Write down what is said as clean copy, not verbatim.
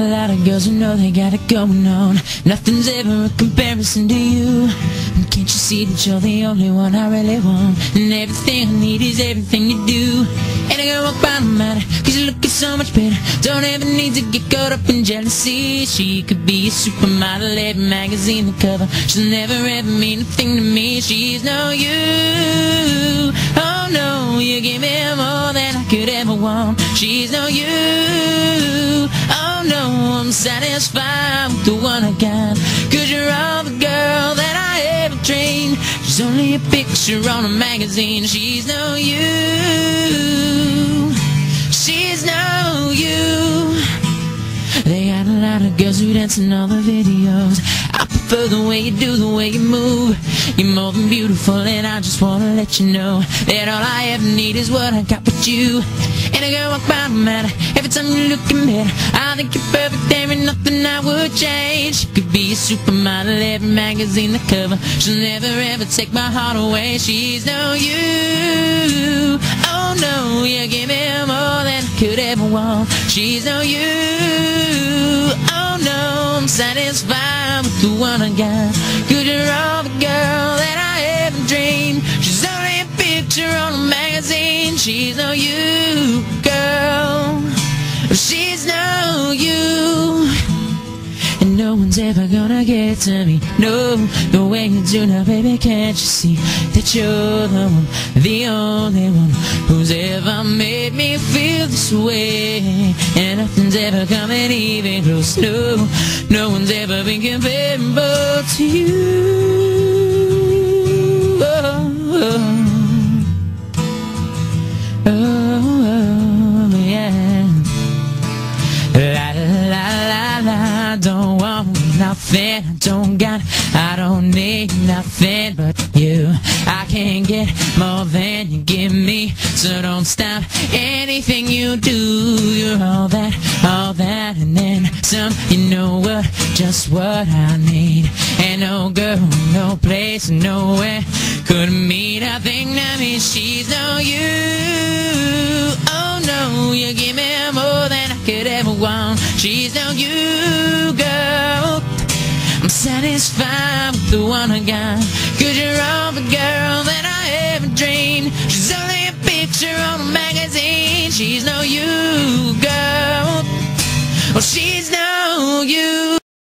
lot of girls who know they got it going on. Nothing's ever a comparison to you. And can't you see that you're the only one I really want? And everything I need is everything you do. And I gotta walk by no matter, cause you're looking so much better. Don't ever need to get caught up in jealousy. She could be a supermodel, every magazine the cover. She'll never ever mean a thing to me. She's no you. Oh no, you give me more than I could ever want. She's no you. Oh no, I'm satisfied with the one I got. Cause you're all the girl that I ever dreamed. She's only a picture on a magazine. She's no you. She's no you. They got a lot of girls who dance in all the videos. I prefer the way you do, the way you move. You're more than beautiful, and I just wanna let you know that all I ever need is what I got with you. And a girl walk by no matter, every time you're looking better. I think you're perfect, there ain't nothing I would change. She could be a supermodel, every magazine the cover. She'll never ever take my heart away. She's no you. Oh no, you give me more than I could ever want. She's no you. Oh no, I'm satisfied with the one I got. Cause you're all the girl that I ever dreamed. She's only a picture on a magazine. She's no you, girl. She's no you. And no one's ever gonna get to me, no, the way you do now, baby. Can't you see that you're the one, the only one who's ever made me feel this way? And nothing's ever coming even close, no, no one's ever been comparable to you. Oh, oh, oh, yeah. La la la la, don't want nothing, I don't got, I don't need nothing but you. I can't get more than you give me, so don't stop anything you do. You're all that, and then some. You know what, just what I need. And no girl, no place, nowhere could mean a thing to me. She's no you. Oh no, you give me more than I could ever want. She's no you, girl. I'm satisfied with the one I got. Cause you're all the girl that I ever dreamed. She's only a picture on a magazine. She's no you, girl. Well, she's no you.